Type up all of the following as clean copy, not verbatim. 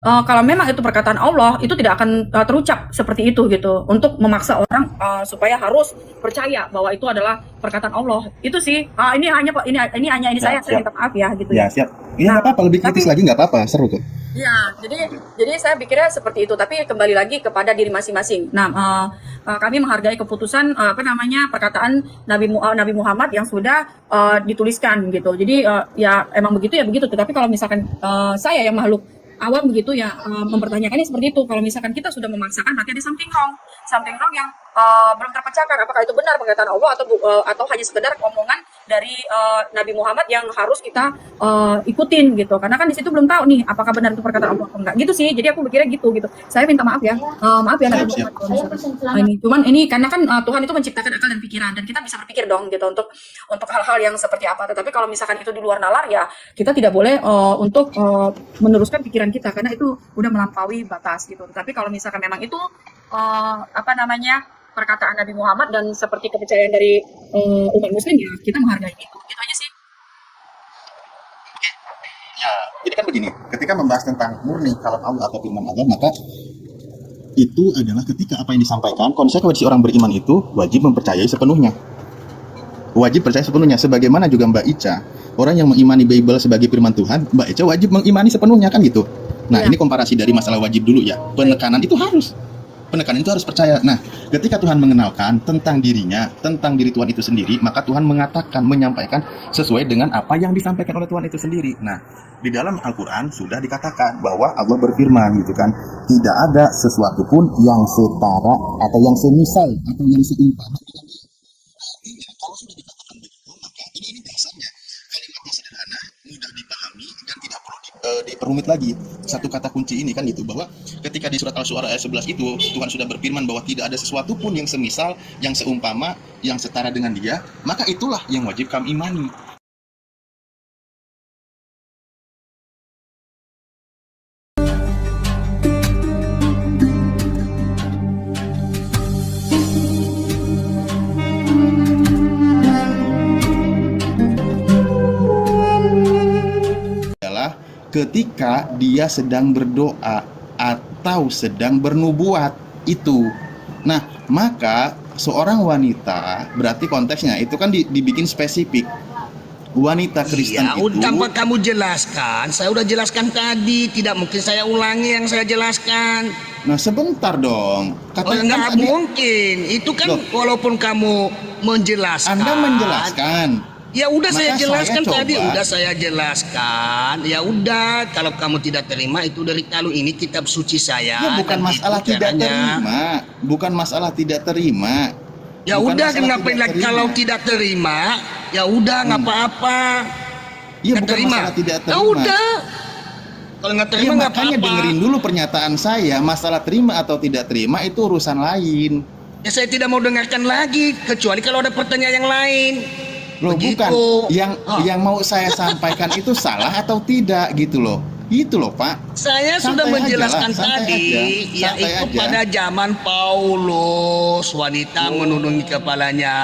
Kalau memang itu perkataan Allah, itu tidak akan terucap seperti itu gitu. Untuk memaksa orang supaya harus percaya bahwa itu adalah perkataan Allah. Itu sih. Ini hanya ini Ya, saya siap. minta maaf ya gitu Ya, ya. siap. Iya, Nah, nggak apa-apa. Lebih kritis tapi lagi nggak apa-apa. Seru tuh. ya, jadi saya pikirnya seperti itu. Tapi kembali lagi kepada diri masing-masing. Nah, kami menghargai keputusan apa namanya perkataan Nabi Muhammad yang sudah dituliskan gitu. Jadi ya emang begitu ya begitu. Tetapi kalau misalkan saya yang makhluk awam begitu ya mempertanyakannya seperti itu. Kalau misalkan kita sudah memaksakan berarti ada something wrong yang belum terpecahkan. Apakah itu benar perkataan Allah atau hanya sekedar omongan dari Nabi Muhammad yang harus kita ikutin gitu. Karena kan di situ belum tahu nih apakah benar itu perkataan Allah atau enggak. Gitu sih. Jadi aku berkira gitu gitu. Saya minta maaf ya. Maaf ya Nabi Siap, siap. Muhammad kalau misalkan ini. Cuman ini karena kan Tuhan itu menciptakan akal dan pikiran dan kita bisa berpikir dong gitu untuk hal-hal yang seperti apa. Tetapi kalau misalkan itu di luar nalar ya kita tidak boleh untuk meneruskan pikiran kita karena itu udah melampaui batas gitu. Tapi kalau misalkan memang itu apa namanya perkataan Nabi Muhammad dan seperti kepercayaan dari umat Muslim ya kita menghargai itu. Itu aja sih. Ya, jadi kan begini. Ketika membahas tentang murni kalam Allah atau firman Allah, maka itu adalah ketika apa yang disampaikan, konsekuensi orang beriman itu wajib mempercayai sepenuhnya. Wajib percaya sepenuhnya. Sebagaimana juga Mbak Ica, orang yang mengimani Bible sebagai firman Tuhan, Mbak Ica wajib mengimani sepenuhnya kan gitu. Nah, Iya. ini komparasi dari masalah wajib dulu ya. Penekanan itu harus. Penekanan itu harus percaya. Nah, ketika Tuhan mengenalkan tentang dirinya, tentang diri Tuhan itu sendiri, maka Tuhan mengatakan, menyampaikan sesuai dengan apa yang disampaikan oleh Tuhan itu sendiri. Nah, di dalam Al-Quran sudah dikatakan bahwa Allah berfirman gitu kan, tidak ada sesuatu pun yang setara atau yang semisal atau yang seumpama dengan dia. Artinya, kalau sudah dikatakan begitu, maka ini dasarnya. Kalimatnya sederhana, mudah dipahami, dan tidak perlu diperumit lagi. Satu kata kunci ini kan gitu, bahwa ketika di surat Al-Syu'ara ayat 11 itu, Tuhan sudah berfirman bahwa tidak ada sesuatu pun yang semisal, yang seumpama, yang setara dengan dia, maka itulah yang wajib kami imani. Adalah ketika dia sedang berdoa atau sedang bernubuat itu. Nah, maka seorang wanita, berarti konteksnya itu kan dibikin spesifik. Wanita Kristen Iya, itu, tanpa kamu jelaskan, saya udah jelaskan tadi. Tidak mungkin saya ulangi yang saya jelaskan. nah sebentar dong. Oh, Katanya kan nggak tadi mungkin. Itu kan Loh. walaupun kamu menjelaskan. Anda menjelaskan. Ya udah saya Maka jelaskan saya tadi, coba. udah saya jelaskan. Ya udah, kalau kamu tidak terima itu dari kalau ini kitab suci saya. Ya bukan dan masalah itu tidak caranya. terima, bukan masalah tidak terima. Ya Bukan udah, masalah ngapain tidak lagi terima. kalau tidak terima? Ya udah, nggak apa-apa. Iya, Nggak bukan terima. masalah tidak Ya terima. udah, kalau nggak Iya, terima nggak makanya apa-apa. dengerin dulu pernyataan saya. Masalah terima atau tidak terima itu urusan lain. Ya saya tidak mau dengarkan lagi, kecuali kalau ada pertanyaan yang lain. Loh, Begitu. bukan. Yang Ah. mau saya sampaikan itu salah atau tidak gitu loh. Itu loh, Pak. Saya sudah Santai aja menjelaskan lah, santai tadi, aja, yaitu santai aja. pada zaman Paulus, wanita menundungi kepalanya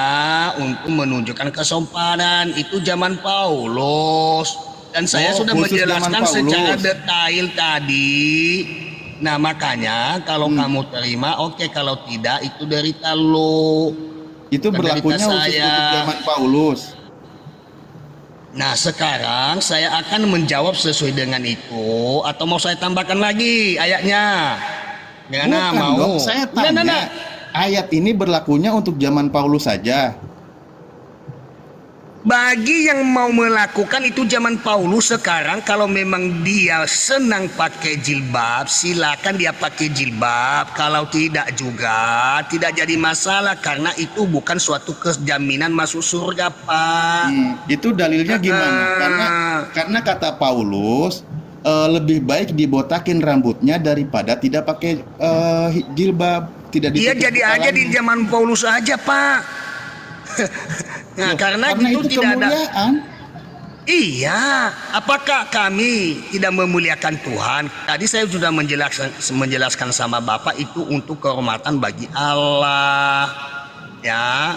untuk menunjukkan kesompanan. Itu zaman Paulus. Dan saya Oh, sudah khusus zaman menjelaskan Paulus. secara detail tadi. Nah, makanya kalau kamu terima, oke. Kalau tidak, itu derita lo. Itu Bukan berlakunya derita khusus saya. untuk zaman Paulus. Nah, sekarang saya akan menjawab sesuai dengan itu, atau mau saya tambahkan lagi ayatnya? Gimana, Bukan mau? dong, saya tanya. Nah. Ayat ini berlakunya untuk zaman Paulus saja. Bagi yang mau melakukan itu zaman Paulus, sekarang kalau memang dia senang pakai jilbab, silakan dia pakai jilbab. Kalau tidak juga tidak jadi masalah, karena itu bukan suatu kejaminan masuk surga, Pak. Itu dalilnya gimana? Karena kata Paulus, lebih baik dibotakin rambutnya daripada tidak pakai jilbab, tidak Iya, ditutup jadi aja di kepalanya. zaman Paulus aja, Pak. Nah, Loh, karena itu itu tidak ada. kemuliaan. Iya, apakah kami tidak memuliakan Tuhan? Tadi saya sudah menjelaskan sama Bapak, itu untuk kehormatan bagi Allah. Ya.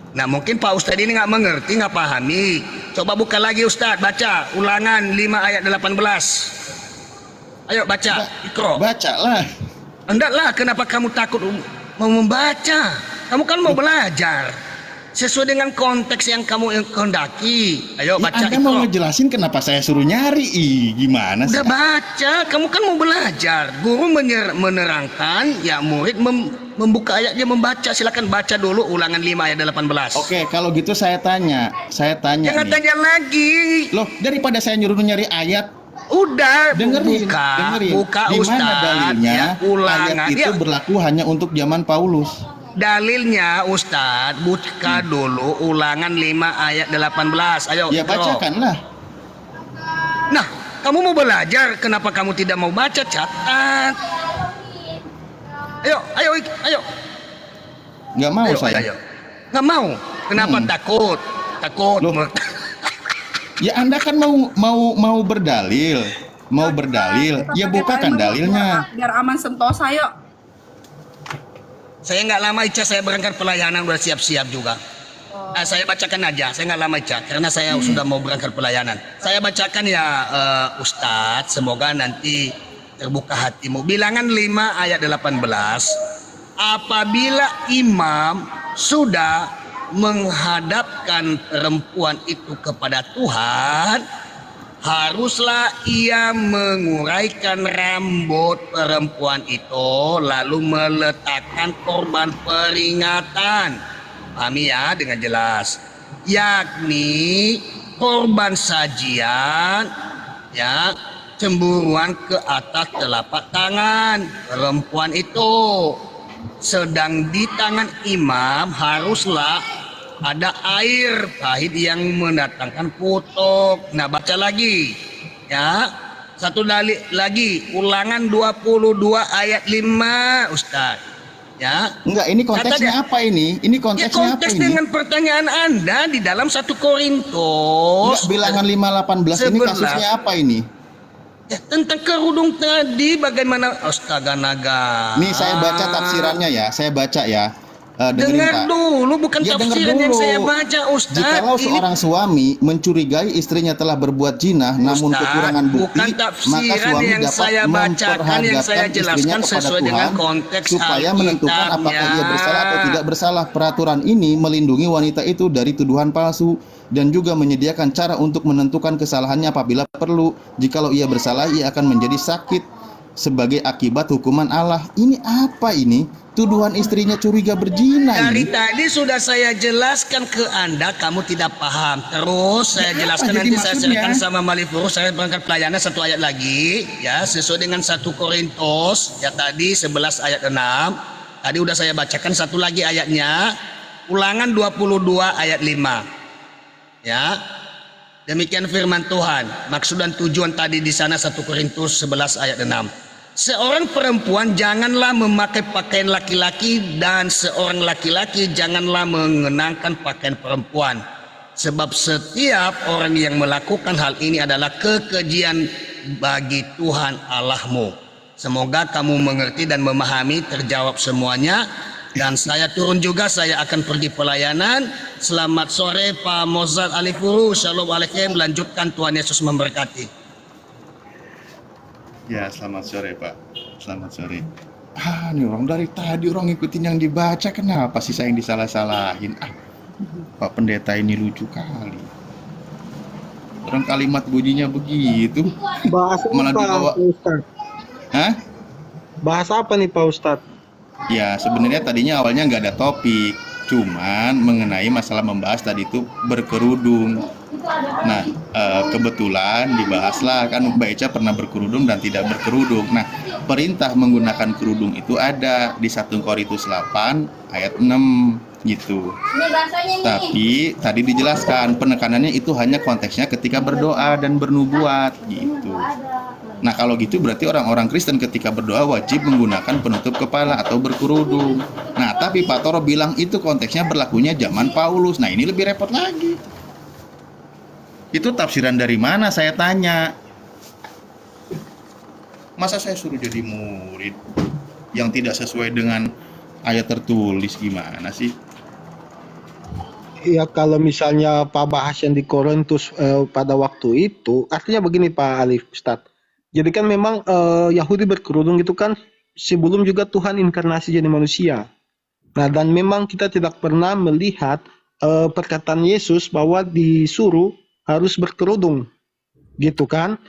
Nah, mungkin Pak Ustadz ini nggak mengerti, nggak pahami. Coba buka lagi Ustadz, baca ulangan 5 ayat 18. Ayo baca, Ikro. Bacalah. Hendaklah, kenapa kamu takut mau membaca? Kamu kan mau belajar sesuai dengan konteks yang kamu kehendaki. Ayo Ya, baca, Anda mau Ikro. ngejelasin kenapa saya suruh nyari? Gimana sih? Udah baca, kamu kan mau belajar. Guru menerangkan, ya murid membuka ayatnya membaca. Silakan baca dulu Ulangan 5 ayat 18. Oke, kalau gitu saya tanya Jangan nih. tanya lagi. Loh, daripada saya nyuruh nyari ayat, Udah, dengerin. buka Di mana Ustaz. dalilnya Ya, ulangan. ayat itu Ya, berlaku hanya untuk zaman Paulus? dalilnya Ustadz, buka dulu Ulangan 5 ayat 18. Ayo, Ya, Ikro. bacakanlah. Nah, kamu mau belajar, kenapa kamu tidak mau baca? Catat. Ayo. Nggak mau saya. Ayo. Nggak mau. Kenapa takut? Takut. Loh. Ya, Anda kan mau berdalil. Mau berdalil, ya bukakan dalilnya. Biar aman sentosa yuk. Saya nggak lama Ica, saya berangkat pelayanan, udah siap-siap juga. Saya bacakan aja, saya nggak lama Ica, karena saya sudah mau berangkat pelayanan. Saya bacakan ya Ustadz, semoga nanti terbuka hatimu. Bilangan 5 ayat 18. Apabila imam sudah menghadapkan perempuan itu kepada Tuhan, haruslah ia menguraikan rambut perempuan itu lalu meletakkan korban peringatan. Pahami ya dengan jelas, yakni korban sajian, ya, cemburuan ke atas telapak tangan perempuan itu. Sedang di tangan imam haruslah ada air pahit yang mendatangkan kutuk. Nah, baca lagi ya. Satu dalil lagi, Ulangan 22 ayat 5, Ustaz. Ya. Enggak, ini konteksnya Kata apa ini? Ini Ya, konteksnya apa konteks ini? dengan pertanyaan Anda di dalam 1 Korintus. Enggak, bilangan 5:18 ini 11. kasusnya apa ini? Ya, tentang kerudung tadi bagaimana? Astaga naga. Nih saya baca tafsirannya ya, saya baca ya. Dengerin, Dengar Pak. dulu, bukan Ya, dengar tafsiran yang dulu. saya baca, Ustaz. Jikalau Ini seorang suami mencurigai istrinya telah berbuat zina namun Ustaz, kekurangan bukti, bukan maka tafsiran suami yang dapat saya bacakan, yang saya memperhadapkan jelaskan istrinya kepada sesuai dengan Tuhan konteks supaya menentukan apakah Alkitabnya. ia bersalah atau tidak bersalah. Peraturan ini melindungi wanita itu dari tuduhan palsu dan juga menyediakan cara untuk menentukan kesalahannya apabila perlu. Jikalau ia bersalah, ia akan menjadi sakit sebagai akibat hukuman Allah. Ini apa ini? Tuduhan istrinya curiga berzina Dari ini. tadi sudah saya jelaskan ke Anda, kamu tidak paham. Terus saya Ya, jelaskan, apa jadi nanti saya maksudnya? serahkan sama Malifurus. Saya berangkat pelayanan 1 ayat lagi, ya, sesuai dengan 1 Korintus, ya tadi 11 ayat 6. Tadi udah saya bacakan satu lagi ayatnya, Ulangan 22 ayat 5. Ya. Demikian firman Tuhan. Maksud dan tujuan tadi di sana 1 Korintus 11 ayat 6. Seorang perempuan janganlah memakai pakaian laki-laki dan seorang laki-laki janganlah mengenakan pakaian perempuan. Sebab setiap orang yang melakukan hal ini adalah kekejian bagi Tuhan Allahmu. Semoga kamu mengerti dan memahami, terjawab semuanya. Dan saya turun juga, saya akan pergi pelayanan. Selamat sore Pak Mozart Alifuru. Shalom alaikum. Lanjutkan, Tuhan Yesus memberkati. Ya, selamat sore Pak. Selamat sore. Nih orang dari tadi orang ngikutin yang dibaca, kenapa sih saya yang disalah-salahin? Pak Pendeta ini lucu kali. Orang kalimat bunyinya begitu. Bahasa Malah apa dibawa. Pak Ustadz? Hah? Bahasa apa nih Pak Ustadz? Ya, sebenarnya tadinya awalnya nggak ada topik, cuman mengenai masalah membahas tadi itu berkerudung. Nah, kebetulan dibahaslah kan Mbak Eca pernah berkerudung dan tidak berkerudung. Nah, perintah menggunakan kerudung itu ada di 1 Korintus 8 ayat 6 gitu. Tapi tadi dijelaskan penekanannya itu hanya konteksnya ketika berdoa dan bernubuat gitu. Nah, kalau gitu berarti orang-orang Kristen ketika berdoa wajib menggunakan penutup kepala atau berkerudung. Nah, tapi Pak Toro bilang itu konteksnya berlakunya zaman Paulus. Nah, ini lebih repot lagi. Itu tafsiran dari mana saya tanya? Masa saya suruh jadi murid yang tidak sesuai dengan ayat tertulis, gimana sih? Ya kalau misalnya Pak bahas yang di Korintus pada waktu itu, artinya begini Pak Alif Ustadz. Jadi kan memang Yahudi berkerudung itu kan sebelum juga Tuhan inkarnasi jadi manusia. Nah, dan memang kita tidak pernah melihat perkataan Yesus bahwa disuruh harus berkerudung, gitu kan?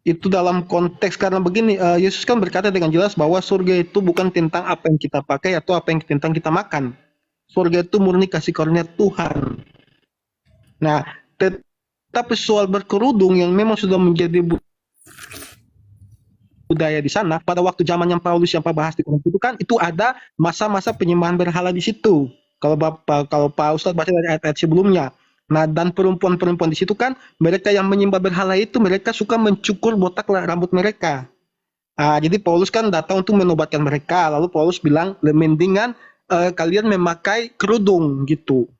Itu dalam konteks karena begini, Yesus kan berkata dengan jelas bahwa surga itu bukan tentang apa yang kita pakai atau apa yang tentang kita makan. Surga itu murni kasih karunia Tuhan. Nah, tetapi soal berkerudung yang memang sudah menjadi budaya di sana pada waktu zaman yang Paulus yang Pak bahas di Korintus itu kan itu ada masa-masa penyembahan berhala di situ. Kalau Pak Ustadz baca dari ayat-ayat sebelumnya. Nah, dan perempuan-perempuan di situ kan mereka yang menyembah berhala itu mereka suka mencukur botak rambut mereka. Jadi Paulus kan datang untuk menobatkan mereka. Lalu Paulus bilang, mendingan kalian memakai kerudung gitu.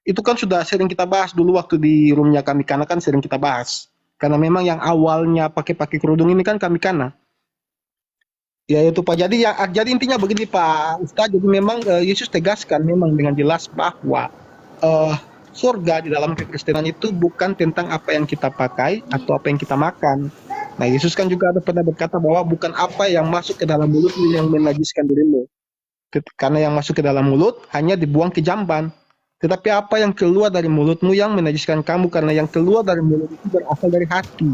Itu kan sudah sering kita bahas dulu waktu di roomnya kami karena kan sering kita bahas. Karena memang yang awalnya pakai kerudung ini kan kami kana. Ya itu Pak. Jadi intinya begini Pak Ustadz. Jadi memang Yesus tegaskan memang dengan jelas bahwa surga di dalam kekristenan itu bukan tentang apa yang kita pakai atau apa yang kita makan. Nah Yesus kan juga ada pernah berkata bahwa bukan apa yang masuk ke dalam mulut yang menajiskan dirimu. Karena yang masuk ke dalam mulut hanya dibuang ke jamban. Tetapi apa yang keluar dari mulutmu yang menajiskan kamu, karena yang keluar dari mulut itu berasal dari hati.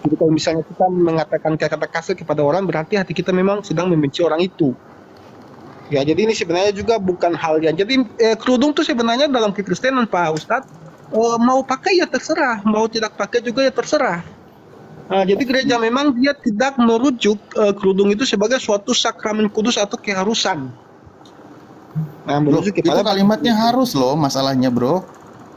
Jadi kalau misalnya kita mengatakan kata-kata kasar kepada orang, berarti hati kita memang sedang membenci orang itu. Ya, jadi ini sebenarnya juga bukan hal yang... Jadi kerudung itu sebenarnya dalam kekristenan Pak Ustadz, mau pakai ya terserah, mau tidak pakai juga ya terserah. Jadi gereja memang dia tidak merujuk kerudung itu sebagai suatu sakramen kudus atau keharusan. Nah, Bro, itu kalimatnya harus loh masalahnya, bro.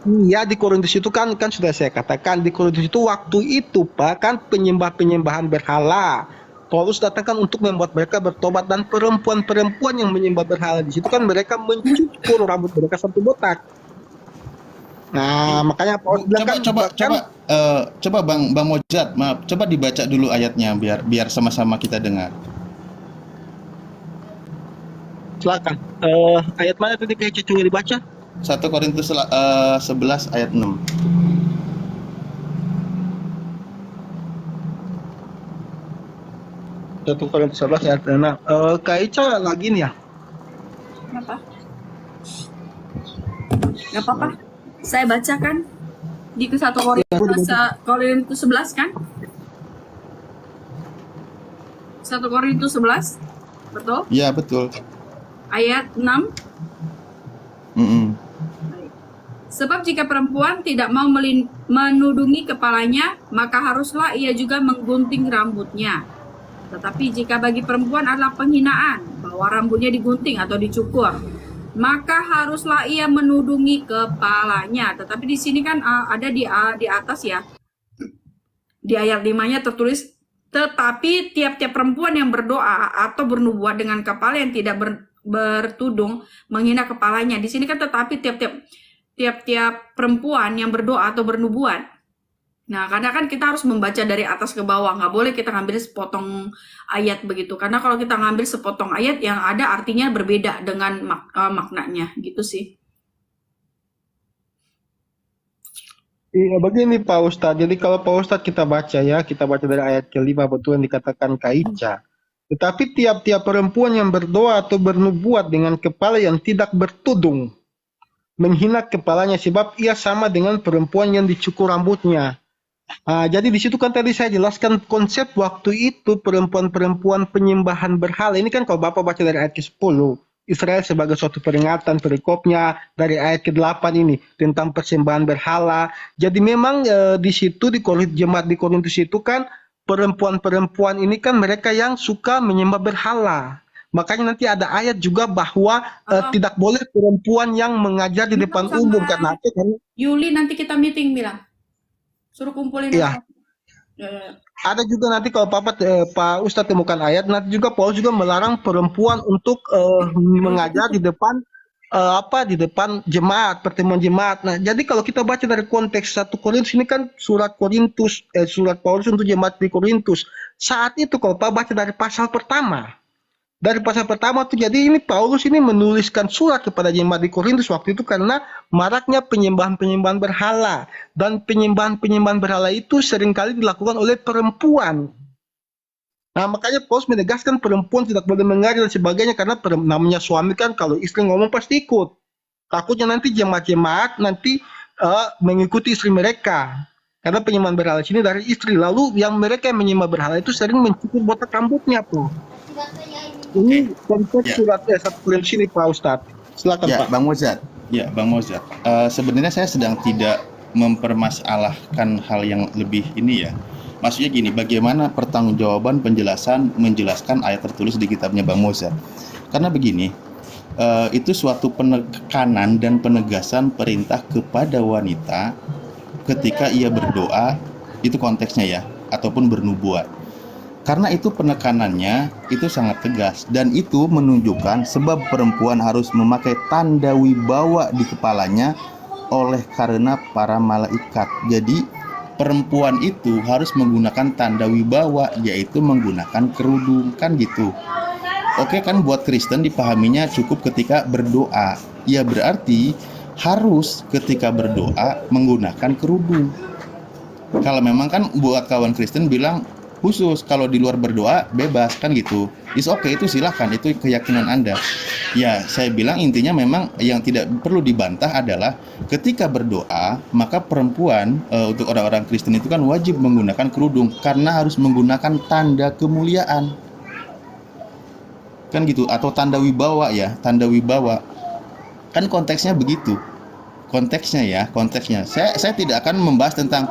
Iya, di Korintus itu kan sudah saya katakan, di Korintus itu waktu itu Pak kan penyembahan berhala. Paulus datangkan untuk membuat mereka bertobat, dan perempuan-perempuan yang menyembah berhala di situ kan mereka mencukur rambut mereka sampai botak. Nah, makanya Paulus bilang coba Bang Mojad, maaf, coba dibaca dulu ayatnya biar sama-sama kita dengar. Silakan. Ayat mana tadi kayak cecungnya dibaca? 1 Korintus 11 ayat 6. Satu Korintus 11 ayat 6. Kak Ica lagi nih ya? Kenapa? Gak apa-apa. Saya bacakan di 1 Korintus 11 kan? 1 Korintus 11. Betul? Iya, betul. Ayat 6. Sebab jika perempuan tidak mau menudungi kepalanya, maka haruslah ia juga menggunting rambutnya. Tetapi jika bagi perempuan adalah penghinaan bahwa rambutnya digunting atau dicukur, maka haruslah ia menudungi kepalanya. Tetapi di sini kan ada di atas ya, di ayat 5-nya tertulis, tetapi tiap-tiap perempuan yang berdoa atau bernubuat dengan kepala yang tidak bertudung menghina kepalanya. Di sini kan tetapi tiap-tiap perempuan yang berdoa atau bernubuat. Nah, karena kan kita harus membaca dari atas ke bawah, nggak boleh kita ngambil sepotong ayat begitu. Karena kalau kita ngambil sepotong ayat yang ada artinya berbeda dengan maknanya, gitu sih. Iya, begini Pak Ustadz. Jadi kalau Pak Ustadz kita baca dari ayat ke-5 betul yang dikatakan Kaica. Tetapi tiap-tiap perempuan yang berdoa atau bernubuat dengan kepala yang tidak bertudung menghina kepalanya, sebab ia sama dengan perempuan yang dicukur rambutnya. Jadi di situ kan tadi saya jelaskan konsep waktu itu perempuan-perempuan penyembahan berhala. Ini kan kalau Bapak baca dari ayat ke-10, Israel sebagai suatu peringatan perikopnya dari ayat ke-8 ini tentang persembahan berhala. Jadi memang di situ di jemaat di Korintus itu kan perempuan-perempuan ini kan mereka yang suka menyembah berhala. Makanya nanti ada ayat juga bahwa tidak boleh perempuan yang mengajar di depan umum karena apa? Yuli nanti kita meeting bilang. Suruh kumpulin. Iya. Ada juga nanti kalau Pak Ustadz temukan ayat, nanti juga Paulus juga melarang perempuan untuk mengajar di depan di depan jemaat, pertemuan jemaat. Nah, jadi kalau kita baca dari konteks 1 Korintus ini kan surat Paulus untuk jemaat di Korintus. Saat itu kalau Pak baca dari pasal pertama, Dari pasal pertama tuh, jadi ini Paulus ini menuliskan surat kepada jemaat di Korintus waktu itu karena maraknya penyembahan-penyembahan berhala, dan penyembahan-penyembahan berhala itu seringkali dilakukan oleh perempuan. Nah, makanya Paulus menegaskan perempuan tidak boleh mengajar dan sebagainya, karena namanya suami kan kalau istri ngomong pasti ikut. Takutnya nanti jemaat-jemaat nanti mengikuti istri mereka. Karena penyembahan berhala sini dari istri. Lalu yang mereka yang menyembah berhala itu sering mencukur botak rambutnya tuh. Ini konteks Ya. surat 1 Korintus ini Pak Ustadz. Silakan Ya, Pak. Bang Mozart. Ya, Bang Mozart. Sebenarnya saya sedang tidak mempermasalahkan hal yang lebih ini ya. Maksudnya gini, bagaimana pertanggungjawaban menjelaskan ayat tertulis di kitabnya Bang Mozart. Karena begini, itu suatu penekanan dan penegasan perintah kepada wanita ketika ia berdoa, itu konteksnya ya, ataupun bernubuat. Karena itu penekanannya itu sangat tegas, dan itu menunjukkan sebab perempuan harus memakai tanda wibawa di kepalanya oleh karena para malaikat. Jadi perempuan itu harus menggunakan tanda wibawa, yaitu menggunakan kerudung, kan gitu. Oke kan, buat Kristen dipahaminya cukup ketika berdoa. Ya berarti harus ketika berdoa menggunakan kerudung. Kalau memang kan buat kawan Kristen bilang khusus, kalau di luar berdoa bebas kan gitu. Is okay, itu silahkan, itu keyakinan Anda. Ya, saya bilang intinya memang yang tidak perlu dibantah adalah ketika berdoa, maka perempuan untuk orang-orang Kristen itu kan wajib menggunakan kerudung karena harus menggunakan tanda kemuliaan. Kan gitu, atau tanda wibawa ya, tanda wibawa. Kan konteksnya begitu. Konteksnya ya, konteksnya. Saya tidak akan membahas tentang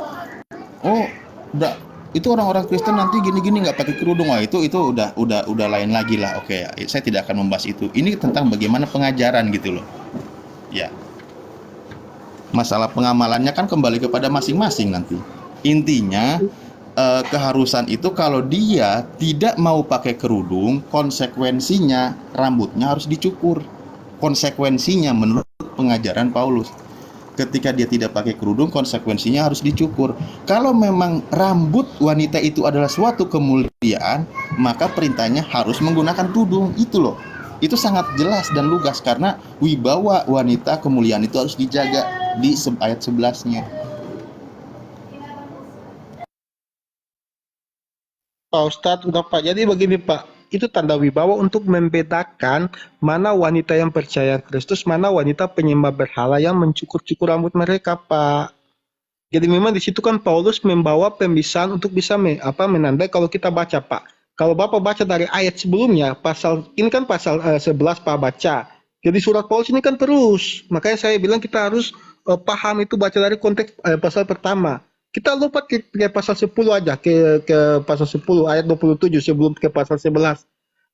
itu orang-orang Kristen nanti gini-gini nggak pakai kerudung. Wah, itu udah lain lagi lah. Oke, saya tidak akan membahas itu. Ini tentang bagaimana pengajaran gitu loh. Ya. Masalah pengamalannya kan kembali kepada masing-masing nanti. Intinya keharusan itu kalau dia tidak mau pakai kerudung, konsekuensinya rambutnya harus dicukur. Konsekuensinya menurut pengajaran Paulus. Ketika dia tidak pakai kerudung, konsekuensinya harus dicukur. Kalau memang rambut wanita itu adalah suatu kemuliaan, maka perintahnya harus menggunakan tudung. Itu loh. Itu sangat jelas dan lugas, karena wibawa wanita, kemuliaan itu harus dijaga di ayat 11-nya. Pak Ustadz, udah Pak. Jadi begini Pak, itu tanda wibawa untuk membedakan mana wanita yang percaya Kristus, mana wanita penyembah berhala yang mencukur-cukur rambut mereka, Pak. Jadi memang di situ kan Paulus membawa pemisahan untuk bisa menandai kalau kita baca, Pak. Kalau Bapak baca dari ayat sebelumnya, ini kan pasal 11 Pak baca. Jadi surat Paulus ini kan terus. Makanya saya bilang kita harus paham itu, baca dari konteks pasal pertama. Kita lupa ke pasal 10 aja, ke pasal 10 ayat 27 sebelum ke pasal 11.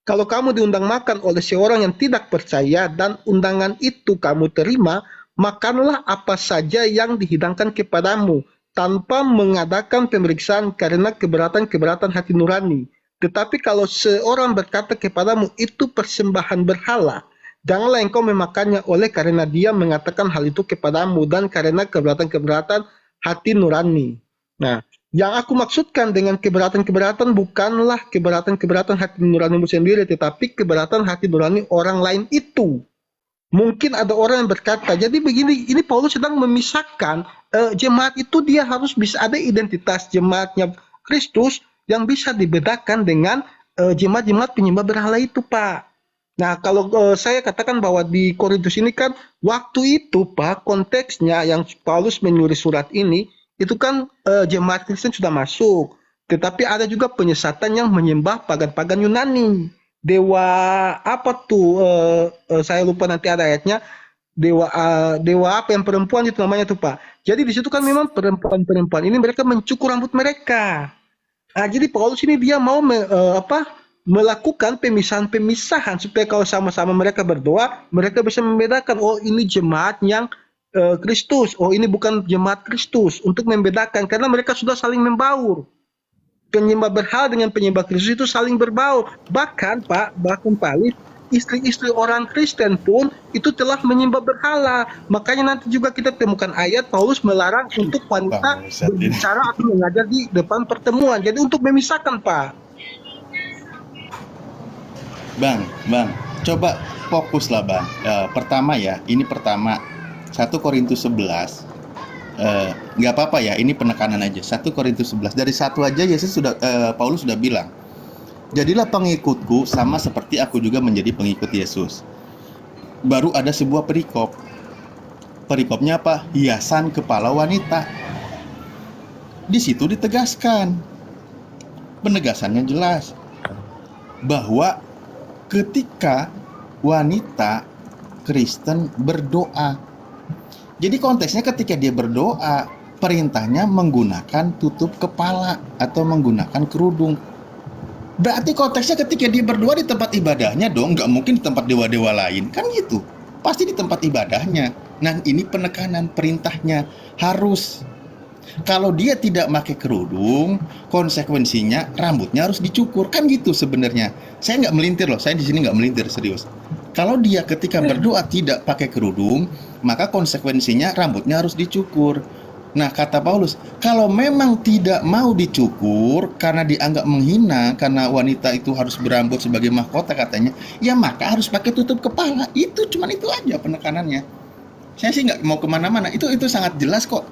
Kalau kamu diundang makan oleh seorang yang tidak percaya dan undangan itu kamu terima, makanlah apa saja yang dihidangkan kepadamu tanpa mengadakan pemeriksaan karena keberatan hati nurani. Tetapi kalau seorang berkata kepadamu itu persembahan berhala, janganlah engkau memakannya oleh karena dia mengatakan hal itu kepadamu dan karena keberatan hati nurani. Nah, yang aku maksudkan dengan keberatan bukanlah keberatan hati nuranimu sendiri, tetapi keberatan hati nurani orang lain itu. Mungkin ada orang yang berkata, jadi begini, ini Paulus sedang memisahkan jemaat itu, dia harus bisa ada identitas jemaatnya Kristus yang bisa dibedakan dengan jemaat-jemaat penyembah berhala itu, Pak. Nah, kalau saya katakan bahwa di Korintus ini kan waktu itu, Pak, konteksnya yang Paulus menulis surat ini, itu kan jemaat Kristen sudah masuk. Tetapi ada juga penyesatan yang menyembah pagan-pagan Yunani. Dewa apa tuh? Saya lupa nanti ada ayatnya. Dewa apa yang perempuan itu namanya tuh, Pak. Jadi di situ kan memang perempuan ini mereka mencukur rambut mereka. Nah, jadi Paulus ini dia mau melakukan pemisahan supaya kalau sama-sama mereka berdoa, mereka bisa membedakan, oh ini jemaat yang Kristus, oh ini bukan jemaat Kristus, untuk membedakan, karena mereka sudah saling membaur. Penyembah berhala dengan penyembah Kristus itu saling berbaur. Bahkan Pak istri-istri orang Kristen pun itu telah menyembah berhala. Makanya nanti juga kita temukan ayat Paulus melarang untuk wanita berbicara atau mengajar di depan pertemuan. Jadi untuk memisahkan, Pak. Bang, coba fokuslah Bang. Pertama ya, ini pertama 1 Korintus 11. Nggak apa-apa ya, ini penekanan aja. 1 Korintus 11 dari satu aja Yesus sudah Paulus sudah bilang, jadilah pengikutku sama seperti aku juga menjadi pengikut Yesus. Baru ada sebuah perikop. Perikopnya apa? Hiasan kepala wanita. Di situ ditegaskan, penegasannya jelas bahwa ketika wanita Kristen berdoa, jadi konteksnya ketika dia berdoa, perintahnya menggunakan tutup kepala atau menggunakan kerudung. Berarti konteksnya ketika dia berdoa di tempat ibadahnya dong, nggak mungkin di tempat dewa-dewa lain, kan gitu. Pasti di tempat ibadahnya. Nah, ini penekanan perintahnya harus. Kalau dia tidak pakai kerudung, konsekuensinya rambutnya harus dicukur, kan gitu sebenarnya. Saya nggak melintir loh, saya di sini nggak melintir, serius. Kalau dia ketika berdoa tidak pakai kerudung, maka konsekuensinya rambutnya harus dicukur. Nah, kata Paulus, kalau memang tidak mau dicukur karena dianggap menghina, karena wanita itu harus berambut sebagai mahkota katanya, ya maka harus pakai tutup kepala. Itu cuman itu aja penekanannya. Saya sih nggak mau kemana-mana. Itu sangat jelas kok.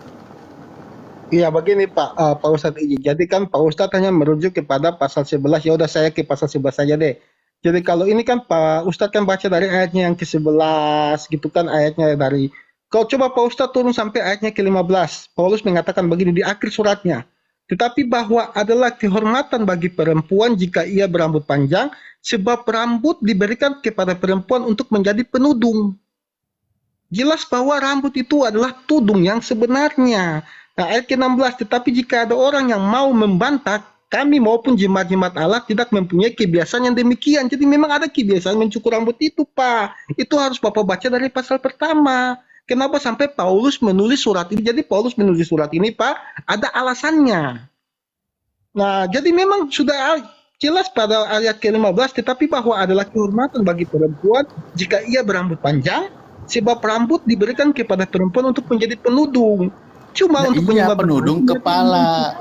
Iya begini Pak Ustadz Iji. Jadi kan Pak Ustadz hanya merujuk kepada pasal 11. Ya udah saya ke pasal 11 saja deh. Jadi kalau ini kan Pak Ustadz kan baca dari ayatnya yang ke-11 gitu kan, ayatnya dari. Kalau coba Pak Ustadz turun sampai ayatnya ke-15. Paulus mengatakan begini di akhir suratnya. Tetapi bahwa adalah kehormatan bagi perempuan jika ia berambut panjang, sebab rambut diberikan kepada perempuan untuk menjadi penudung. Jelas bahwa rambut itu adalah tudung yang sebenarnya. Nah, ayat ke-16, tetapi jika ada orang yang mau membantah, kami maupun jemaat-jemaat Allah tidak mempunyai kebiasaan yang demikian. Jadi memang ada kebiasaan mencukur rambut itu, Pak. Itu harus Bapak baca dari pasal pertama. Kenapa sampai Paulus menulis surat ini? Jadi Paulus menulis surat ini, Pak, ada alasannya. Nah, jadi memang sudah jelas pada ayat ke-15, tetapi bahwa adalah kehormatan bagi perempuan jika ia berambut panjang, sebab rambut diberikan kepada perempuan untuk menjadi penudung. Cuma Nah, untuk iya, penyebab penudung kepala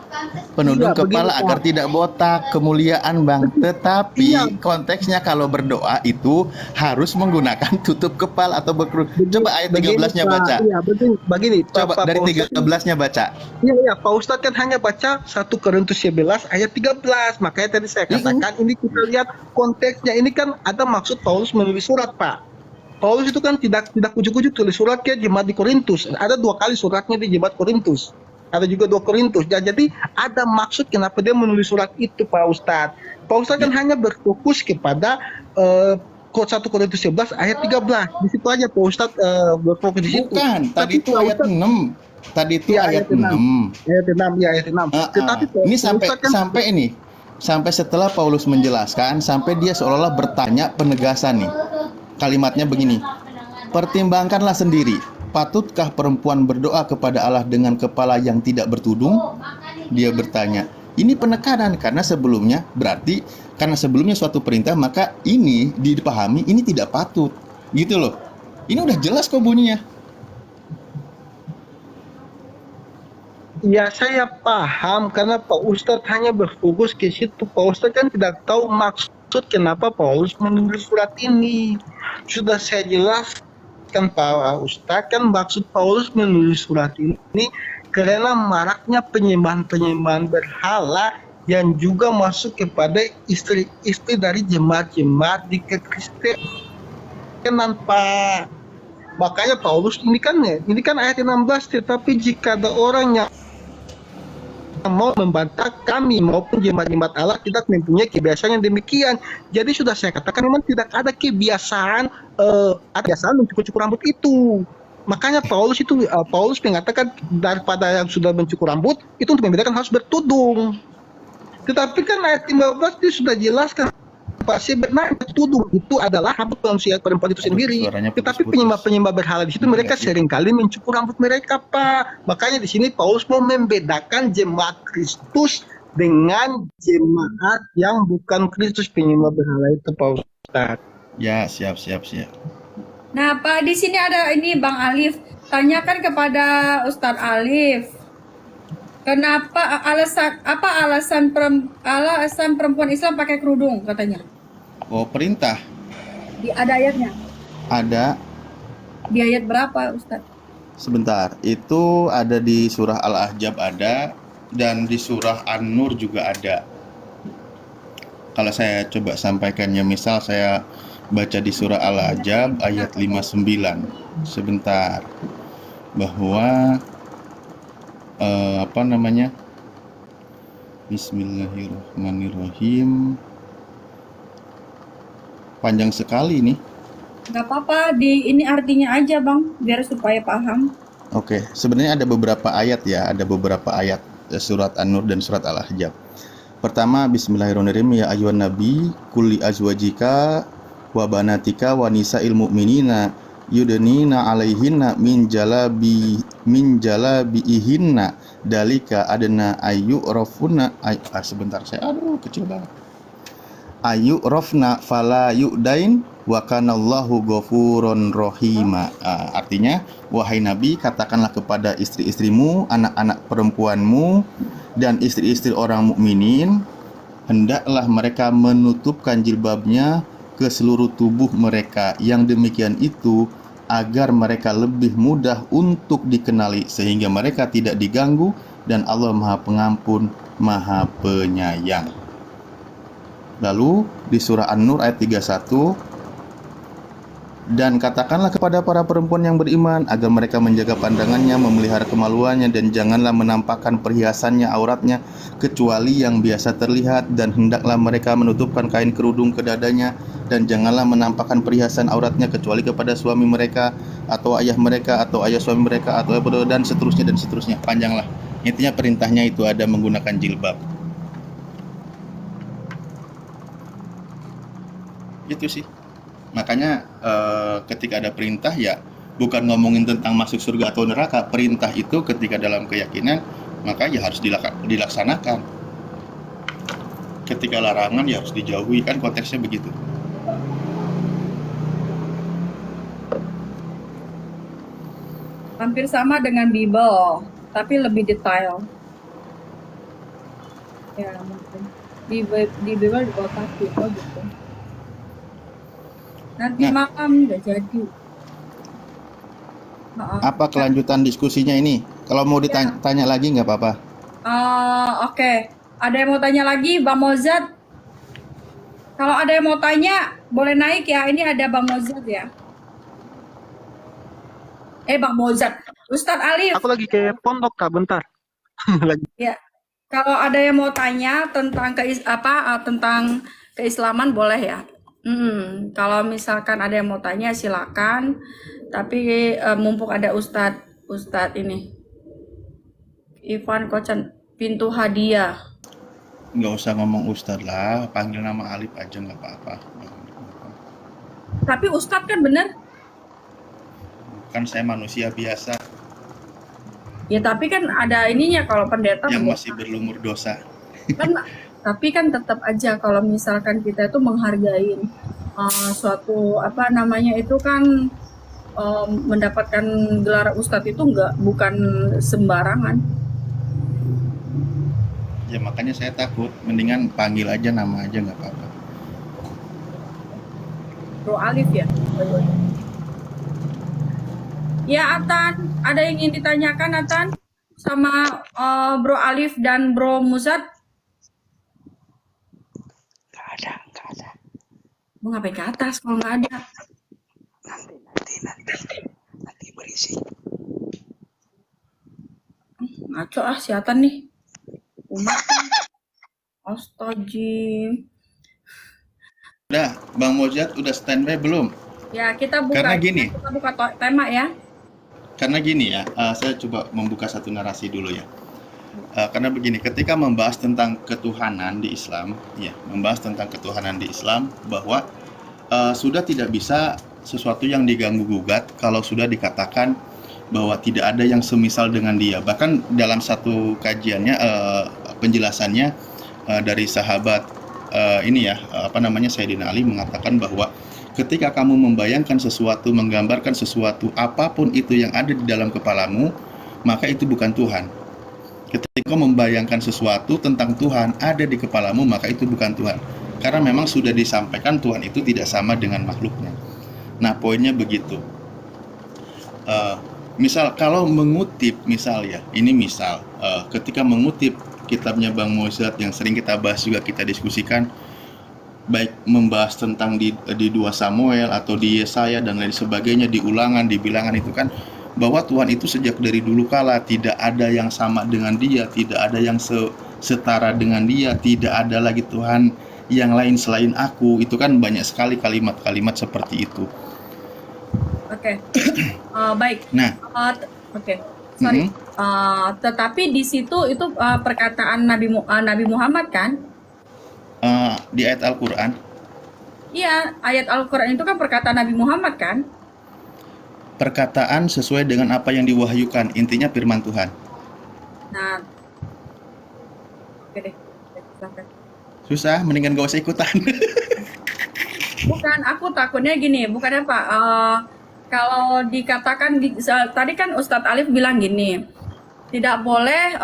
Iya, begini, agar Pak. tidak botak, kemuliaan Bang. Tetapi Iya. konteksnya kalau berdoa itu harus menggunakan tutup kepala atau berkerudung. Coba ayat 13-nya Pak. baca. Iya, begini, Coba Pak dari Ustadz. 13-nya baca. Iya, Pak Ustadz kan hanya baca 1 Korintus 11 ayat 13. Makanya tadi saya katakan ini kita lihat konteksnya. Ini kan ada maksud Paulus menulis surat, Pak. Paulus itu kan tidak ujuk-ujuk tulis surat ke jemaat di Korintus. Ada 2 kali suratnya di jemaat Korintus. Ada juga 2 Korintus. Ya, jadi ada maksud kenapa dia menulis surat itu, Pak Ustadz. Pak Ustadz kan hanya berfokus kepada 1 Korintus 11 ayat 13. Di situ aja Pak Ustadz berfokus di situ. Bukan, tadi Tapi itu Pak ayat Ustadz, 6. Tadi itu Iya, ayat ayat 6. 6. Ayat 6, ya ayat 6. Tetapi Pak Ini sampai Ustadz kan sampai ini. Sampai setelah Paulus menjelaskan, sampai dia seolah-olah bertanya penegasan nih. Kalimatnya begini. Pertimbangkanlah sendiri, patutkah perempuan berdoa kepada Allah dengan kepala yang tidak bertudung? Dia bertanya. Ini penekanan karena sebelumnya berarti karena sebelumnya suatu perintah maka ini dipahami ini tidak patut. Gitu loh. Ini udah jelas kok bunyinya. ya saya paham karena Pak Ustadz hanya berfokus ke situ. Pak Ustadz kan tidak tahu maksud kenapa Paulus menulis surat ini. Sudah saya jelaskan Pak Ustadz kan maksud Paulus menulis surat ini karena maraknya penyembahan-penyembahan berhala yang juga masuk kepada istri-istri dari jemaat-jemaat di kekristenan, Pak. Makanya Paulus ini kan ayat 16, tetapi jika ada orang yang mau membantah kami maupun jemaat-jemaat Allah tidak mempunyai kebiasaan yang demikian. Jadi sudah saya katakan memang tidak ada kebiasaan untuk cukur rambut itu. Makanya Paulus mengatakan daripada yang sudah mencukur rambut itu untuk membedakan harus bertudung. Tetapi kan ayat 15 itu sudah jelaskan pasti benar tudung itu adalah rambut manusia perempuan itu sendiri. Suaranya Tetapi putus-putus. penyembah berhala di situ mereka seringkali mencukur rambut mereka, Pak. Makanya di sini Paulus mau membedakan jemaat Kristus dengan jemaat yang bukan Kristus, penyembah berhala itu, Pak Ustadz. Ya, siap. Nah, Pak, di sini ada ini Bang Alif. Tanyakan kepada Ustadz Alif. Kenapa alasan perempuan Islam pakai kerudung katanya? Oh, perintah. Ada ayatnya. Ada, Di ayat berapa, Ustaz? sebentar. Itu ada di surah Al-Ahzab ada, dan di surah An-Nur juga ada. Kalau saya coba sampaikannya, misal saya baca di surah Al-Ahzab ayat 59. Sebentar. Bahwa apa namanya? Bismillahirrahmanirrahim. Panjang sekali nih. Nggak apa-apa, ini artinya aja Bang, biar supaya paham. Oke, sebenarnya ada beberapa ayat ya, ada beberapa ayat surat An-Nur dan surat Al-Ahzab. Pertama, Bismillahirrahmanirrahim, ya ayyuhan nabi kulli azwajika wa banatika wa nisa'il mu'minina yudnina 'alaihinna min jalabihinna dalika adna ayu rafuna sebentar saya kecil banget. Ayu rafna fala yudain wa kanallahu ghafurun rahima. Artinya, wahai Nabi, katakanlah kepada istri-istrimu, anak-anak perempuanmu, dan istri-istri orang mukminin, hendaklah mereka menutupkan jilbabnya ke seluruh tubuh mereka. Yang demikian itu agar mereka lebih mudah untuk dikenali, sehingga mereka tidak diganggu, dan Allah Maha Pengampun, Maha Penyayang. Lalu di surah An-Nur ayat 31, dan katakanlah kepada para perempuan yang beriman agar mereka menjaga pandangannya, memelihara kemaluannya, dan janganlah menampakkan perhiasannya, auratnya, kecuali yang biasa terlihat, dan hendaklah mereka menutupkan kain kerudung ke dadanya, dan janganlah menampakkan perhiasan auratnya kecuali kepada suami mereka, atau ayah mereka, atau ayah suami mereka, atau dan seterusnya. Panjanglah. Intinya perintahnya itu ada menggunakan jilbab. Itu sih. Makanya ketika ada perintah ya bukan ngomongin tentang masuk surga atau neraka. Perintah itu ketika dalam keyakinan maka ya harus dilaksanakan. Ketika larangan ya harus dijauhi, kan konteksnya begitu. Hampir sama dengan Bible, tapi lebih detail. Ya mungkin di Bible di kotak gitu. Nanti Nah, malam udah jadi. apa kelanjutan diskusinya ini? Kalau mau ditanya lagi nggak apa-apa. Oke. Ada yang mau tanya lagi, Bang Mozart? Kalau ada yang mau tanya, boleh naik ya. Ini ada Bang Mozart ya. Bang Mozart. Ustadz Alif. Aku lagi ke pondok Kak, bentar. Lagi. Ya. Kalau ada yang mau tanya tentang tentang keislaman boleh ya. Kalau misalkan ada yang mau tanya silakan. Tapi mumpung ada Ustadz ini Ivan Kocan pintu hadiah. Nggak usah ngomong Ustadz lah, panggil nama Alif aja nggak apa-apa. Tapi Ustadz kan bener? Kan saya manusia biasa Ya tapi kan ada ininya kalau pendeta yang pendeta. masih berlumur dosa. Kan tapi kan tetap aja kalau misalkan kita itu menghargai suatu itu kan mendapatkan gelar ustadz itu bukan sembarangan. Ya makanya saya takut, mendingan panggil aja nama aja nggak apa-apa. Bro Alif ya. Ya Atan, ada yang ingin ditanyakan Atan sama Bro Alif dan Bro Muzat? Nggak ada. Mau ngapain ke atas kalau nggak ada? Nanti berisi. Ngaco si Atan nih. Umat. Astagfirullah. Udah, Bang Mojat udah standby belum? Ya kita buka. Karena gini. Kita buka tema ya. Karena gini ya, saya coba membuka satu narasi dulu ya. Karena begini, ketika membahas tentang ketuhanan di Islam, bahwa sudah tidak bisa sesuatu yang diganggu gugat kalau sudah dikatakan bahwa tidak ada yang semisal dengan dia. Bahkan dalam satu kajiannya, penjelasannya dari sahabat Sayyidina Ali mengatakan bahwa ketika kamu membayangkan sesuatu, menggambarkan sesuatu, apapun itu yang ada di dalam kepalamu, maka itu bukan Tuhan. Ketika membayangkan sesuatu tentang Tuhan ada di kepalamu, maka itu bukan Tuhan. Karena memang sudah disampaikan Tuhan itu tidak sama dengan makhluknya. Nah, poinnya begitu. Misal kalau mengutip, misal ya, ini misal ketika mengutip kitabnya Bang Mozart yang sering kita bahas juga, kita diskusikan, baik membahas tentang di 2 Samuel atau di Yesaya dan lain sebagainya, di Ulangan, di Bilangan, itu kan bahwa Tuhan itu sejak dari dulu kala tidak ada yang sama dengan Dia, tidak ada yang setara dengan Dia, tidak ada lagi Tuhan yang lain selain Aku. Itu kan banyak sekali kalimat-kalimat seperti itu. Oke. Baik. Nah, Oke. Sorry. Tetapi di situ itu perkataan Nabi Muhammad kan? di ayat Al-Quran, Iya, ayat Al-Quran itu kan perkataan Nabi Muhammad kan? perkataan sesuai dengan apa yang diwahyukan, intinya firman Tuhan. Nah, oke deh. Silahkan. Susah, mendingan gak usah ikutan. Bukan, aku takutnya gini, bukan apa? Kalau dikatakan tadi kan Ustadz Alif bilang gini, tidak boleh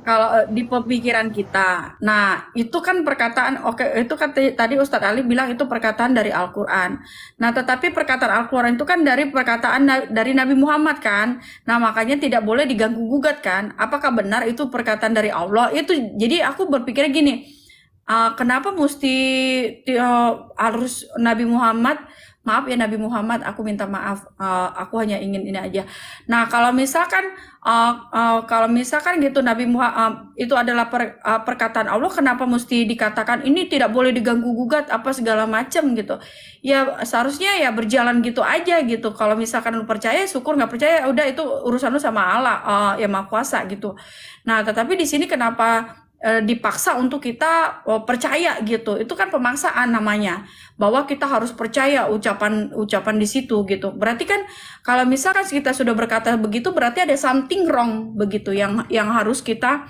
kalau di pemikiran kita. Nah, itu kan perkataan, oke, itu kan tadi Ustadz Ali bilang itu perkataan dari Al-Quran. Nah, tetapi perkataan Al-Quran itu kan dari perkataan dari Nabi Muhammad kan. Nah, makanya tidak boleh diganggu-gugat kan. Apakah benar itu perkataan dari Allah? Itu jadi aku berpikir gini, kenapa mesti harus Nabi Muhammad? Maaf ya Nabi Muhammad, aku minta maaf. Aku hanya ingin ini aja. Nah, kalau misalkan gitu Nabi Muhammad itu adalah perkataan Allah, kenapa mesti dikatakan ini tidak boleh diganggu gugat apa segala macam gitu? Ya seharusnya ya berjalan gitu aja gitu. Kalau misalkan lu percaya syukur, nggak percaya udah itu urusan lu sama Allah yang Maha Kuasa gitu. Nah, tetapi di sini kenapa dipaksa untuk kita percaya gitu? Itu kan pemaksaan namanya, bahwa kita harus percaya ucapan di situ gitu. Berarti kan kalau misalkan kita sudah berkata begitu, berarti ada something wrong begitu yang harus kita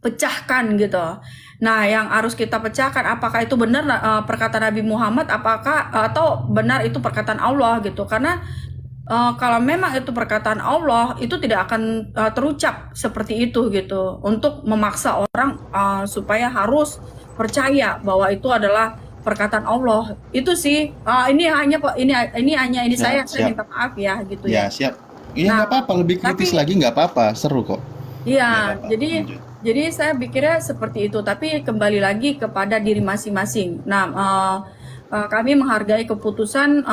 pecahkan gitu. Nah, yang harus kita pecahkan apakah itu benar perkataan Nabi Muhammad, apakah atau benar itu perkataan Allah gitu. Karena kalau memang itu perkataan Allah, itu tidak akan terucap seperti itu gitu, untuk memaksa orang supaya harus percaya bahwa itu adalah perkataan Allah. Itu sih ini hanya Ya, saya siap. minta maaf ya gitu Ya, ya. siap. Iya, Nah, nggak apa-apa, lebih kritis tapi lagi nggak apa-apa, seru kok. Nggak iya, apa-apa, lanjut. jadi saya pikirnya seperti itu, tapi kembali lagi kepada diri masing-masing. Nah, kami menghargai keputusan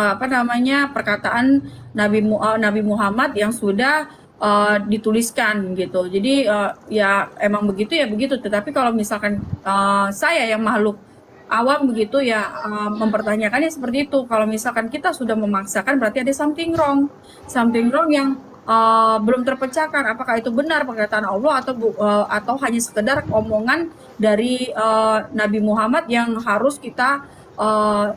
perkataan Nabi Muhammad yang sudah dituliskan gitu. Jadi ya emang begitu ya begitu. Tetapi kalau misalkan saya yang makhluk awam begitu ya mempertanyakannya seperti itu. Kalau misalkan kita sudah memaksakan berarti ada something wrong yang belum terpecahkan. Apakah itu benar perkataan Allah atau hanya sekedar omongan dari Nabi Muhammad yang harus kita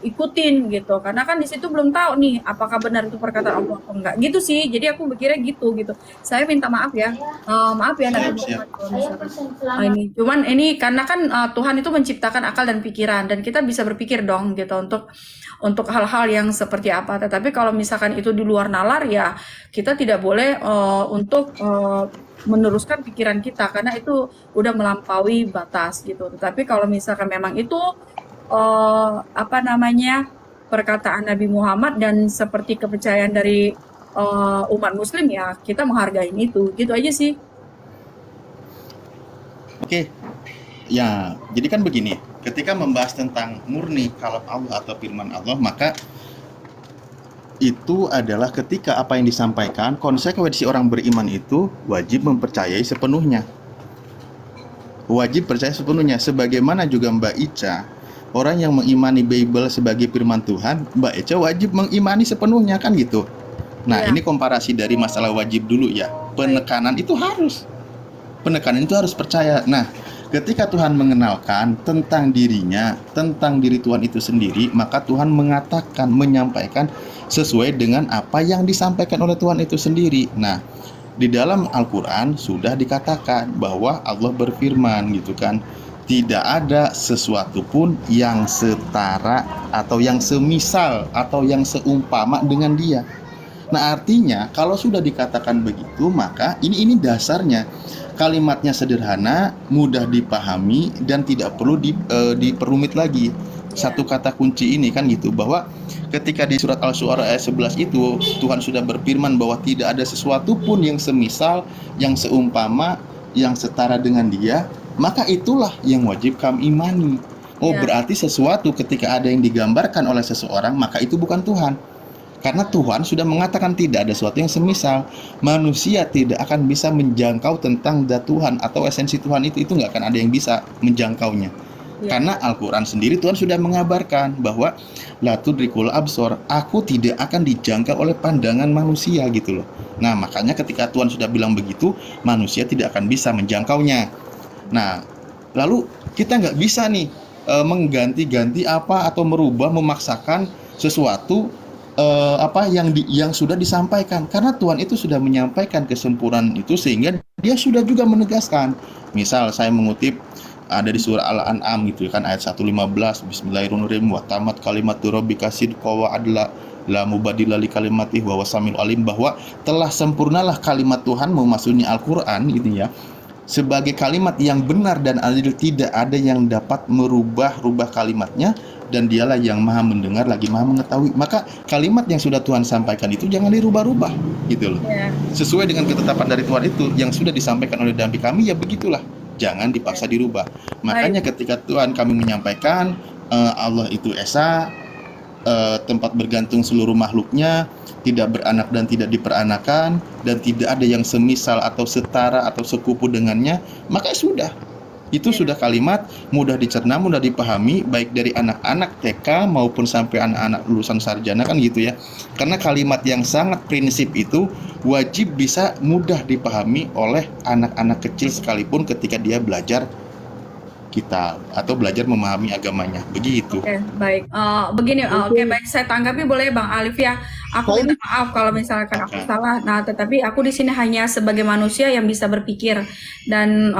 ikutin gitu, karena kan di situ belum tahu nih apakah benar itu perkataan Allah atau enggak gitu sih. Jadi aku pikirnya gitu. Saya minta maaf ya, maaf ya Nabi Siap, siap. Muhammad kalau misalkan ini cuman ini karena kan Tuhan itu menciptakan akal dan pikiran dan kita bisa berpikir dong gitu untuk hal-hal yang seperti apa. Tetapi kalau misalkan itu di luar nalar ya kita tidak boleh untuk meneruskan pikiran kita karena itu udah melampaui batas gitu. Tetapi kalau misalkan memang itu perkataan Nabi Muhammad dan seperti kepercayaan dari umat Muslim ya kita menghargai itu, gitu aja sih. Oke. Ya, jadi kan begini, ketika membahas tentang murni kalam Allah atau firman Allah, maka itu adalah ketika apa yang disampaikan, konsekuensi orang beriman itu wajib mempercayai sepenuhnya. Wajib percaya sepenuhnya. Sebagaimana juga Mbak Ica, orang yang mengimani Bible sebagai firman Tuhan, Mbak Ica wajib mengimani sepenuhnya, kan gitu. Nah, Iya. ini komparasi dari masalah wajib dulu ya. Penekanan itu harus percaya. Nah, ketika Tuhan mengenalkan tentang dirinya, tentang diri Tuhan itu sendiri, maka Tuhan mengatakan, menyampaikan sesuai dengan apa yang disampaikan oleh Tuhan itu sendiri. Nah, di dalam Al-Quran sudah dikatakan bahwa Allah berfirman gitu kan, tidak ada sesuatu pun yang setara atau yang semisal atau yang seumpama dengan Dia. Nah, artinya kalau sudah dikatakan begitu, maka ini dasarnya. kalimatnya sederhana, mudah dipahami dan tidak perlu diperumit lagi. Satu kata kunci ini kan gitu, bahwa ketika di surat Al-Syu'ara ayat 11 itu Tuhan sudah berfirman bahwa tidak ada sesuatu pun yang semisal, yang seumpama, yang setara dengan Dia, maka itulah yang wajib kami imani. Oh, berarti sesuatu ketika ada yang digambarkan oleh seseorang, maka itu bukan Tuhan. Karena Tuhan sudah mengatakan tidak ada sesuatu yang semisal. Manusia tidak akan bisa menjangkau tentang zat Tuhan atau esensi Tuhan itu nggak akan ada yang bisa menjangkaunya. Karena Al-Quran sendiri Tuhan sudah mengabarkan bahwa la tudrikul absor, aku tidak akan dijangkau oleh pandangan manusia gitu loh. Nah, makanya ketika Tuhan sudah bilang begitu, manusia tidak akan bisa menjangkaunya. Nah, lalu kita nggak bisa nih mengganti-ganti apa atau merubah, memaksakan sesuatu yang sudah disampaikan, karena Tuhan itu sudah menyampaikan kesempurnaan itu sehingga Dia sudah juga menegaskan. Misal saya mengutip ada di surah Al-An'am gitu kan, ayat 115, Bismillahirrahmanirrahim, wa tamat kalimatu rabbika sidqa wa adla la mubaddila li kalimatih wa wasamil alim, bahwa telah sempurnalah kalimat Tuhanmu, maksudnya Al-Quran gitu ya, sebagai kalimat yang benar dan adil, tidak ada yang dapat merubah-rubah kalimatnya, dan Dialah yang maha mendengar lagi maha mengetahui. Maka kalimat yang sudah Tuhan sampaikan itu jangan dirubah-rubah gitu loh. Sesuai dengan ketetapan dari Tuhan itu yang sudah disampaikan oleh Nabi kami, ya begitulah, jangan dipaksa dirubah. Makanya ketika Tuhan kami menyampaikan Allah itu esa, tempat bergantung seluruh makhluknya, tidak beranak dan tidak diperanakan, dan tidak ada yang semisal atau setara atau sekupu dengannya, maka sudah. Itu sudah kalimat mudah dicerna, mudah dipahami, baik dari anak-anak TK maupun sampai anak-anak lulusan sarjana kan gitu ya. Karena kalimat yang sangat prinsip itu wajib bisa mudah dipahami oleh anak-anak kecil sekalipun ketika dia belajar kitab atau belajar memahami agamanya, begitu. Oke, baik. Begini, baik, saya tanggapi boleh Bang Alif ya. Aku minta maaf kalau misalkan aku salah. Nah, tetapi aku di sini hanya sebagai manusia yang bisa berpikir dan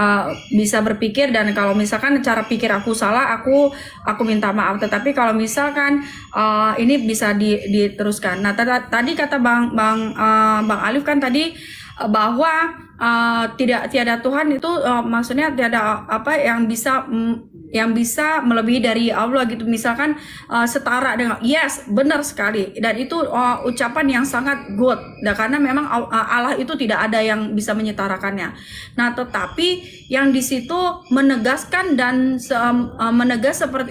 kalau misalkan cara pikir aku salah, aku minta maaf. Tetapi kalau misalkan ini bisa diteruskan. Nah, tadi kata Bang Alif kan tadi bahwa tiada Tuhan itu maksudnya tiada apa yang bisa melebihi dari Allah gitu, misalkan setara dengan, yes, benar sekali, dan itu ucapan yang sangat good, karena memang Allah itu tidak ada yang bisa menyetarakannya. Nah, tetapi yang di situ menegaskan dan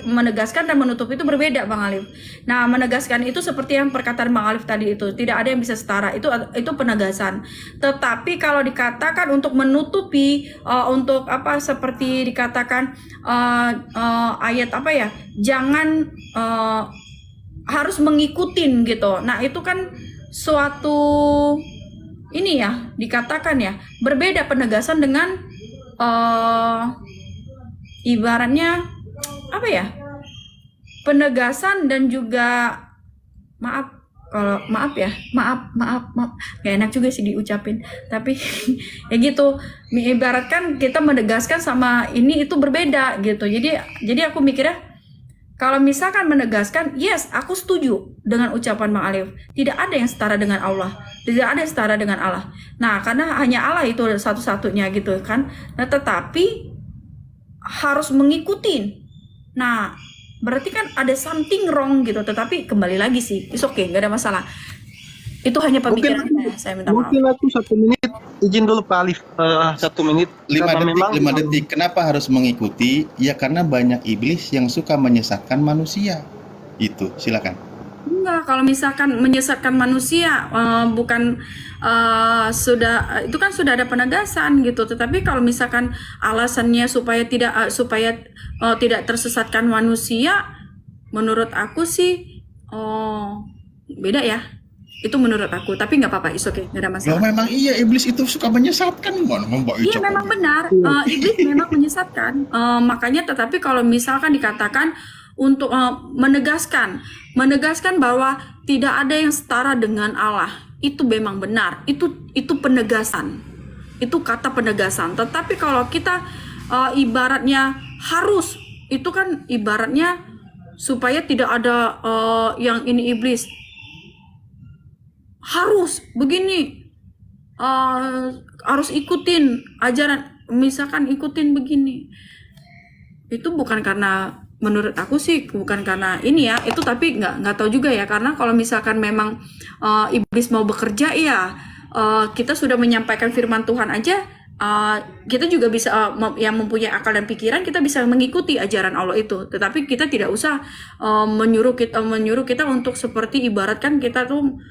menegaskan dan menutup itu berbeda, Bang Alif. Nah, menegaskan itu seperti yang perkataan Bang Alif tadi, itu tidak ada yang bisa setara, itu penegasan. Tetapi kalau dikatakan untuk menutupi, untuk apa, seperti dikatakan ayat apa ya, jangan harus mengikutin gitu. Nah, itu kan suatu ini ya, dikatakan ya, berbeda penegasan dengan ibaratnya apa ya, penegasan dan juga maaf gak enak juga sih diucapin, tapi ya gitu, ibaratkan kita menegaskan sama ini itu berbeda gitu. Jadi aku mikirnya kalau misalkan menegaskan, yes, aku setuju dengan ucapan Bang Alif, tidak ada yang setara dengan Allah, tidak ada yang setara dengan Allah. Nah, karena hanya Allah itu satu-satunya gitu kan. Nah, tetapi harus mengikuti. Nah, berarti kan ada something wrong gitu. Tetapi kembali lagi sih, it's okay, nggak ada masalah. Itu hanya pemikiran saya, minta maaf. Mungkin aku 1 menit, izin dulu Pak Alif, 1 menit. 5 detik. Kenapa harus mengikuti? Ya karena banyak iblis yang suka menyesatkan manusia. Itu, silakan. Enggak, kalau misalkan menyesatkan manusia bukan itu kan sudah ada penegasan gitu. Tetapi kalau misalkan alasannya supaya tidak tersesatkan manusia, menurut aku sih beda ya. Itu menurut aku, tapi nggak apa-apa, it's okay, nggak ada masalah. Memang iya, iblis itu suka menyesatkan, Iya, memang benar, iblis memang menyesatkan. Makanya, tetapi kalau misalkan dikatakan untuk menegaskan bahwa tidak ada yang setara dengan Allah, itu memang benar. Itu penegasan, itu kata penegasan. Tetapi kalau kita ibaratnya harus, itu kan ibaratnya supaya tidak ada yang ini iblis harus begini, harus ikutin ajaran. misalkan ikutin begini, itu bukan karena, menurut aku sih bukan karena ini ya, itu tapi nggak tahu juga ya, karena kalau misalkan memang iblis mau bekerja ya, kita sudah menyampaikan firman Tuhan aja, kita juga bisa yang mempunyai akal dan pikiran, kita bisa mengikuti ajaran Allah itu, tetapi kita tidak usah menyuruh kita untuk seperti ibaratkan kita tuh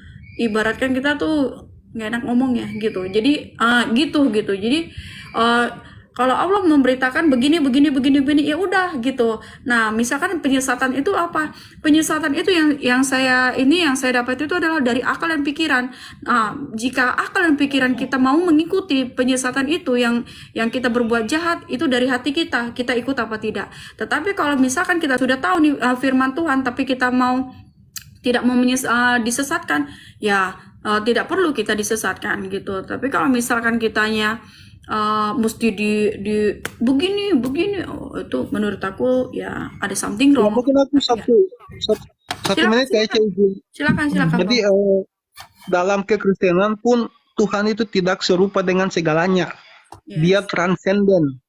nggak enak ngomongnya gitu, jadi gitu jadi kalau Allah memberitakan begini, ya udah gitu. Nah, misalkan penyesatan itu apa? Penyesatan itu yang saya dapat itu adalah dari akal dan pikiran. Nah, jika akal dan pikiran kita mau mengikuti penyesatan itu yang kita berbuat jahat, itu dari hati kita ikut apa tidak. Tetapi kalau misalkan kita sudah tahu nih firman Tuhan, tapi kita tidak mau disesatkan, ya tidak perlu kita disesatkan gitu. Tapi kalau misalkan kitanya mesti di begini, itu menurut aku ya ada something Ya, wrong. mungkin aku satu menit kayak izin. Silakan. Jadi dalam kekristenan pun Tuhan itu tidak serupa dengan segalanya. Yes. Dia transenden,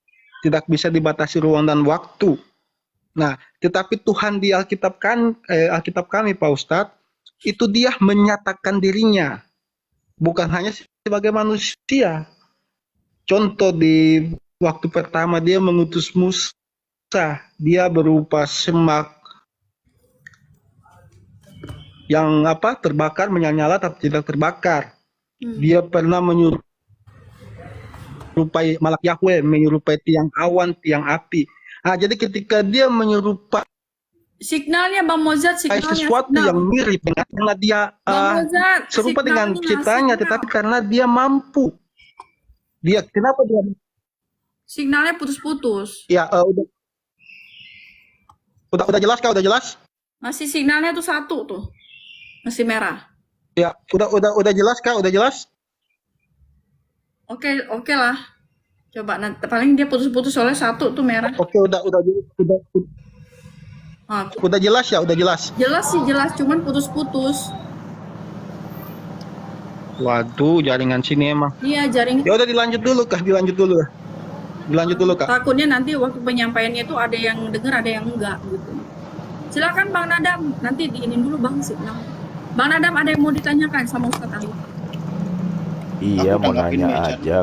tidak bisa dibatasi ruang dan waktu. Nah, tetapi Tuhan di Alkitab kami, Pak Ustadz, itu dia menyatakan dirinya, bukan hanya sebagai manusia. Contoh di waktu pertama dia mengutus Musa, dia berupa semak yang terbakar, menyala tapi tidak terbakar. Dia pernah menyerupai malak Yahweh, menyerupai tiang awan, tiang api. Nah, jadi ketika dia menyerupai Signalnya Bang Mozart, sesuatu yang mirip karena dia serupa dengan ciptanya, tetapi karena dia mampu. Kenapa dia? Signalnya putus-putus. Ya, udah jelas kah? Udah jelas? Masih signalnya tuh satu tuh, masih merah. Ya, udah jelas kah? Udah jelas? Oke lah. Coba nanti paling dia putus-putus soalnya satu tuh merah. Oke, udah jelas ya, udah jelas. Jelas sih jelas, cuman putus-putus. Waduh, jaringan sini emang. Iya, jaring. Ya udah dilanjut dulu kah? Takutnya nanti waktu penyampaiannya itu ada yang dengar, ada yang enggak gitu. Silakan Bang Nadam, nanti diinin dulu Bang signal. Bang Nadam, ada yang mau ditanyakan sama Ustadz Ali? Iya, Aku mau tanggapin nanya nih, Chan. aja.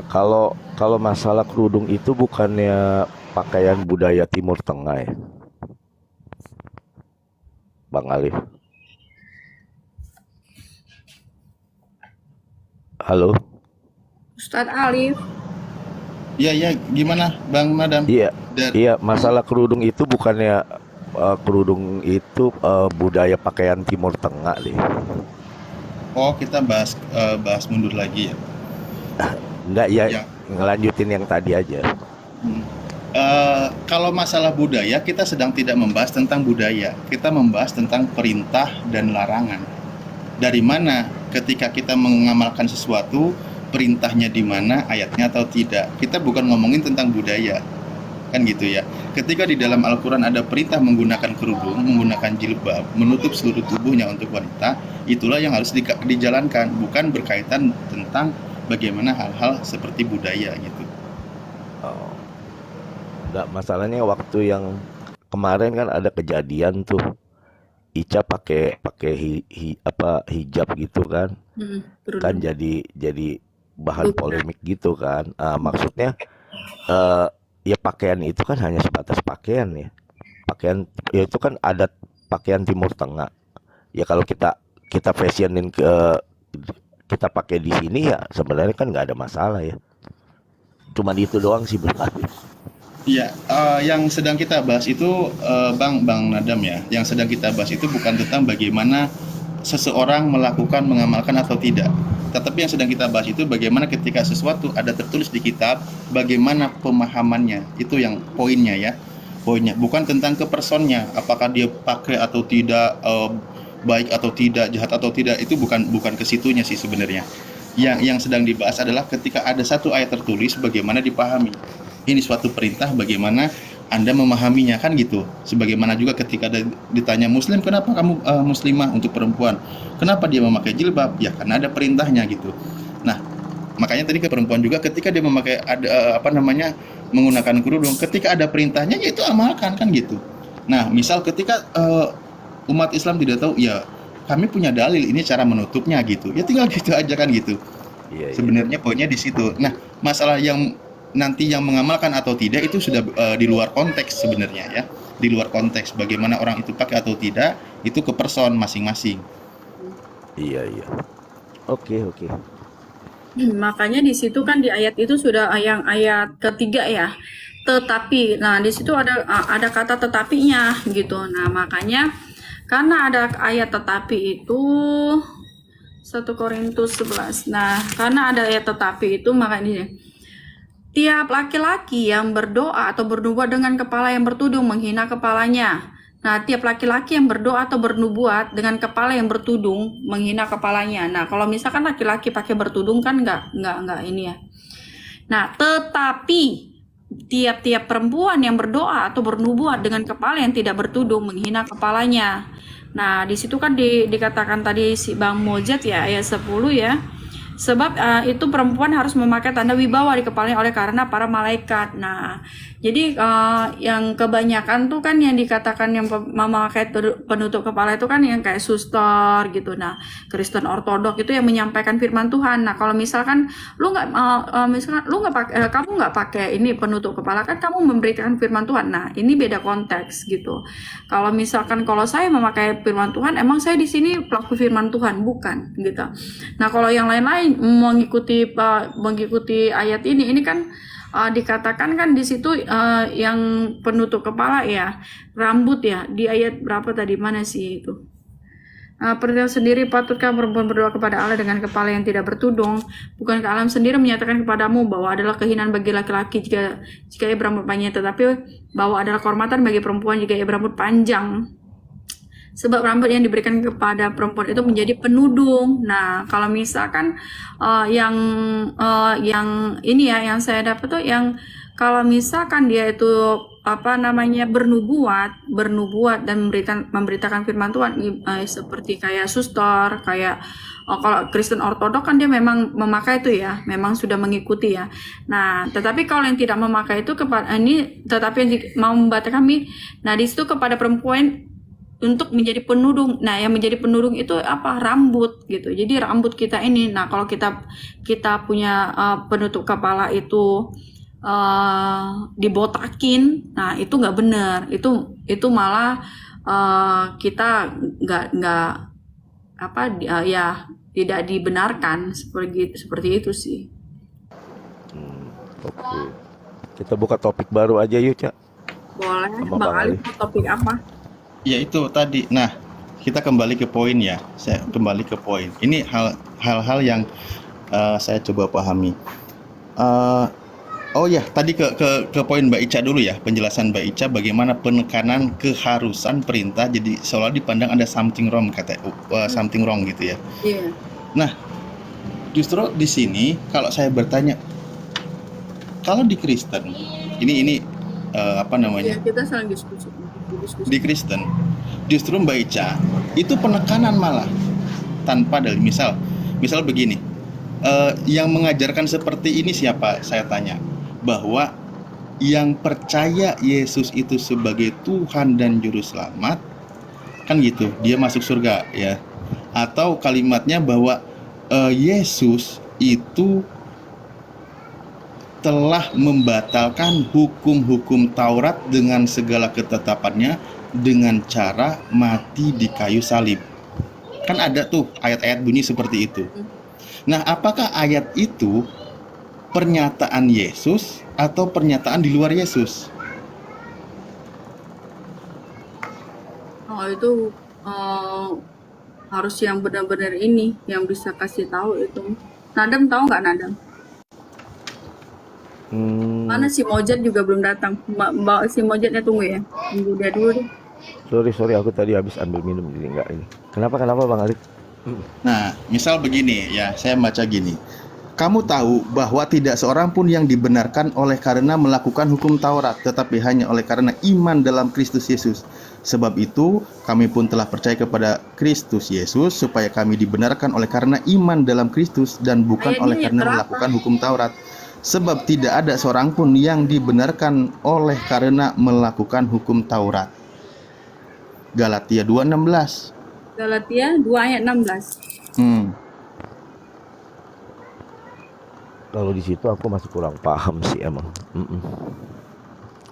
Kalau masalah kerudung itu bukannya pakaian budaya Timur Tengah ya, Bang Alif? Halo? Ustadz Alif. Iya, gimana Bang Nadam? Iya, Dan iya. Masalah kerudung itu bukannya budaya pakaian Timur Tengah deh. kita bahas mundur lagi ya. Enggak ya, Ya. ngelanjutin yang tadi aja. Kalau masalah budaya, kita sedang tidak membahas tentang budaya. Kita membahas tentang perintah dan larangan. Dari mana ketika kita mengamalkan sesuatu, perintahnya di mana, ayatnya atau tidak. Kita bukan ngomongin tentang budaya. Kan gitu ya. Ketika di dalam Al-Quran ada perintah menggunakan kerudung, menggunakan jilbab, menutup seluruh tubuhnya untuk wanita, itulah yang harus dijalankan, bukan berkaitan tentang bagaimana hal-hal seperti budaya gitu. Oh. Enggak, masalahnya waktu yang kemarin kan ada kejadian tuh, Ica pakai hijab gitu kan, kan jadi bahan polemik gitu kan. Maksudnya ya pakaian itu kan hanya sebatas pakaian ya. Pakaian ya itu kan adat pakaian Timur Tengah. Ya kalau kita fashionin kita pakai di sini ya sebenarnya kan nggak ada masalah ya. Cuman itu doang sih berarti. Iya, yang sedang kita bahas itu Bang Nadam ya. Yang sedang kita bahas itu bukan tentang bagaimana seseorang melakukan, mengamalkan atau tidak. Tetapi yang sedang kita bahas itu bagaimana ketika sesuatu ada tertulis di kitab, bagaimana pemahamannya. Itu yang poinnya ya. Poinnya bukan tentang ke personnya, apakah dia pakai atau tidak, baik atau tidak, jahat atau tidak, itu bukan ke situnya sih sebenarnya. Yang sedang dibahas adalah ketika ada satu ayat tertulis bagaimana dipahami. Ini suatu perintah, bagaimana Anda memahaminya, kan gitu. Sebagaimana juga ketika ditanya Muslim, kenapa kamu muslimah untuk perempuan? Kenapa dia memakai jilbab? Ya karena ada perintahnya gitu. Nah, makanya tadi ke perempuan juga ketika dia memakai menggunakan kerudung, ketika ada perintahnya ya itu amalkan kan gitu. Nah, misal ketika umat Islam tidak tahu, ya kami punya dalil ini cara menutupnya gitu. Ya tinggal gitu aja kan gitu. Iya, iya. Sebenarnya poinnya di situ. Nah, masalah yang nanti yang mengamalkan atau tidak itu sudah di luar konteks sebenarnya ya. Di luar konteks bagaimana orang itu pakai atau tidak itu ke person masing-masing. Iya, iya. Oke, oke. Makanya di situ kan di ayat itu sudah yang ayat ketiga ya. Tetapi, nah di situ ada kata tetapinya gitu. Nah makanya karena ada ayat tetapi itu 1 Korintus 11. Nah karena ada ayat tetapi itu makanya tiap laki-laki yang berdoa atau bernubuat dengan kepala yang bertudung menghina kepalanya. Nah, tiap laki-laki yang berdoa atau bernubuat dengan kepala yang bertudung menghina kepalanya. Nah, kalau misalkan laki-laki pakai bertudung kan nggak ini ya. Nah, tetapi tiap-tiap perempuan yang berdoa atau bernubuat dengan kepala yang tidak bertudung menghina kepalanya. Nah, di situ kan dikatakan tadi si Bang Mojat ya ayat 10 ya. Sebab itu perempuan harus memakai tanda wibawa di kepalanya oleh karena para malaikat. Nah, jadi yang kebanyakan tuh kan yang dikatakan yang memakai penutup kepala itu kan yang kayak suster gitu. Nah, Kristen Ortodok itu yang menyampaikan firman Tuhan. Nah, kalau misalkan kamu nggak pakai ini penutup kepala kan kamu memberitakan firman Tuhan. Nah, ini beda konteks gitu. Kalau misalkan kalau saya memakai firman Tuhan, emang saya di sini pelaku firman Tuhan bukan gitu. Nah, kalau yang lain-lain mengikuti ayat ini kan dikatakan kan di situ yang penutup kepala ya rambut ya di ayat berapa tadi mana sih itu perintah sendiri patutkah perempuan berdoa kepada Allah dengan kepala yang tidak bertudung bukan alam sendiri menyatakan kepadamu bahwa adalah kehinaan bagi laki-laki jika ia berambut panjang tetapi bahwa adalah kehormatan bagi perempuan jika ia berambut panjang. Sebab rambut yang diberikan kepada perempuan itu menjadi penudung. Nah, kalau misalkan yang ini ya, yang saya dapat tuh yang kalau misalkan dia itu bernubuat dan memberitakan firman Tuhan seperti kayak suster, kayak kalau Kristen Ortodok kan dia memang memakai itu ya, memang sudah mengikuti ya. Nah, tetapi kalau yang tidak memakai itu tetapi yang mau membaca kami, nah di situ kepada perempuan untuk menjadi penudung. Nah, yang menjadi penudung itu apa? Rambut gitu. Jadi rambut kita ini. Nah, kalau kita punya penutup kepala itu dibotakin, nah itu nggak benar. Itu malah kita nggak tidak dibenarkan seperti itu sih. Oke. Kita buka topik baru aja yuk, Cak. Boleh. Sama Bang Bang Ali Ali. mau topik apa? Ya itu tadi. Nah, kita kembali ke poin ya. Saya kembali ke poin. Ini hal-hal yang saya coba pahami. Oh ya, tadi ke poin Mbak Ica dulu ya. Penjelasan Mbak Ica bagaimana penekanan keharusan perintah jadi seolah dipandang ada something wrong something wrong gitu ya. Iya. Nah, justru di sini kalau saya bertanya, kalau di Kristen ini Iya, kita saling diskusi. di Kristen justru Mbak Ica itu penekanan malah tanpa dalil. Misal begini, yang mengajarkan seperti ini siapa? Saya tanya bahwa yang percaya Yesus itu sebagai Tuhan dan Juru Selamat kan gitu, dia masuk surga ya. Atau kalimatnya bahwa Yesus itu telah membatalkan hukum-hukum Taurat dengan segala ketetapannya dengan cara mati di kayu salib. Kan ada tuh ayat-ayat bunyi seperti itu. Nah, apakah ayat itu pernyataan Yesus atau pernyataan di luar Yesus? Oh, itu harus yang benar-benar ini yang bisa kasih tahu itu. Nadam tahu nggak Nadam? Mana si Mojat juga belum datang. Si Mojatnya tunggu ya. Tunggu dia dulu deh. Sorry, aku tadi habis ambil minum jadi enggak ini. Kenapa Bang Ali? Nah, misal begini ya, saya baca gini. Kamu tahu bahwa tidak seorang pun yang dibenarkan oleh karena melakukan hukum Taurat, tetapi hanya oleh karena iman dalam Kristus Yesus. Sebab itu, kami pun telah percaya kepada Kristus Yesus, supaya kami dibenarkan oleh karena iman dalam Kristus, dan bukan Ayat oleh ini karena berapa? melakukan hukum Taurat. Sebab tidak ada seorang pun yang dibenarkan oleh karena melakukan hukum Taurat. Galatia 2:16. Galatia 2 ayat 16. Kalau di situ aku masih kurang paham sih emang.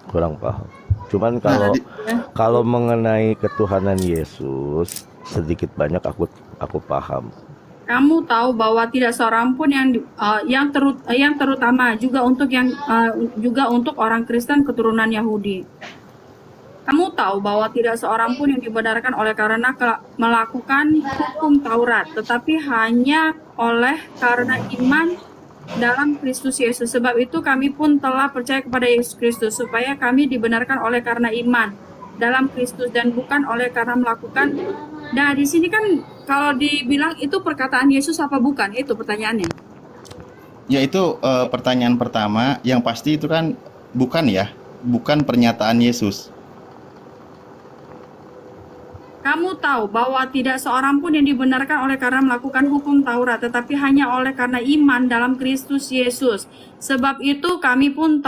Kurang paham. Cuman kalau kalau mengenai ketuhanan Yesus sedikit banyak aku paham. Kamu tahu bahwa tidak seorang pun yang terutama juga untuk orang Kristen keturunan Yahudi. Kamu tahu bahwa tidak seorang pun yang dibenarkan oleh karena melakukan hukum Taurat, tetapi hanya oleh karena iman dalam Kristus Yesus. Sebab itu kami pun telah percaya kepada Yesus Kristus, supaya kami dibenarkan oleh karena iman dalam Kristus dan bukan oleh karena melakukan. Nah, di sini kan kalau dibilang itu perkataan Yesus apa bukan? Itu pertanyaannya. Yaitu pertanyaan pertama, yang pasti itu kan bukan pernyataan Yesus. Kamu tahu bahwa tidak seorang pun yang dibenarkan oleh karena melakukan hukum Taurat, tetapi hanya oleh karena iman dalam Kristus Yesus. Sebab itu kami pun.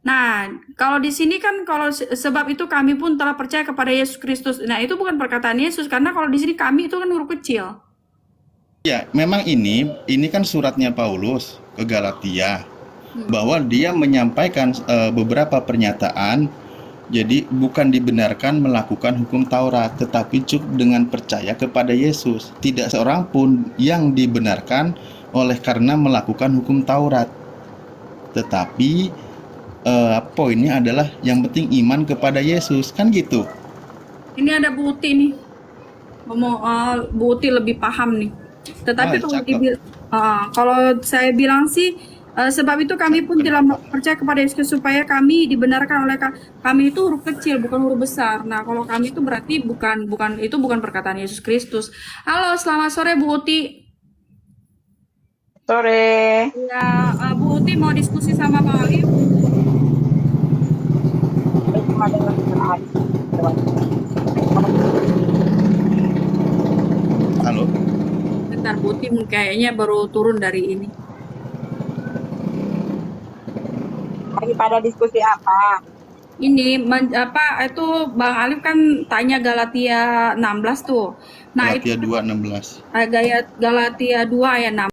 Nah, kalau di sini kan sebab itu kami pun telah percaya kepada Yesus Kristus. Nah, itu bukan perkataan Yesus, karena kalau di sini kami itu kan huruf kecil. Ya, memang ini kan suratnya Paulus ke Galatia, bahwa dia menyampaikan beberapa pernyataan. Jadi bukan dibenarkan melakukan hukum Taurat, tetapi cukup dengan percaya kepada Yesus. Tidak seorang pun yang dibenarkan oleh karena melakukan hukum Taurat. Tetapi poinnya adalah yang penting iman kepada Yesus, kan gitu. Ini ada Bu Uti nih. Bu Uti lebih paham nih. Tetapi kalau saya bilang sih, sebab itu kami pun telah percaya kepada Yesus supaya kami dibenarkan oleh kami itu huruf kecil bukan huruf besar. Nah, kalau kami itu berarti bukan perkataan Yesus Kristus. Halo, selamat sore Bu Uti. Sore. Ya, Bu Uti mau diskusi sama Bang Alif. Halo. Bentar, Bu Uti kayaknya baru turun dari ini. Lagi pada diskusi apa? Ini itu Bang Alif kan tanya Galatia 16 tuh. Nah, Galatia itu 2:16. Galatia 2 ayat 6.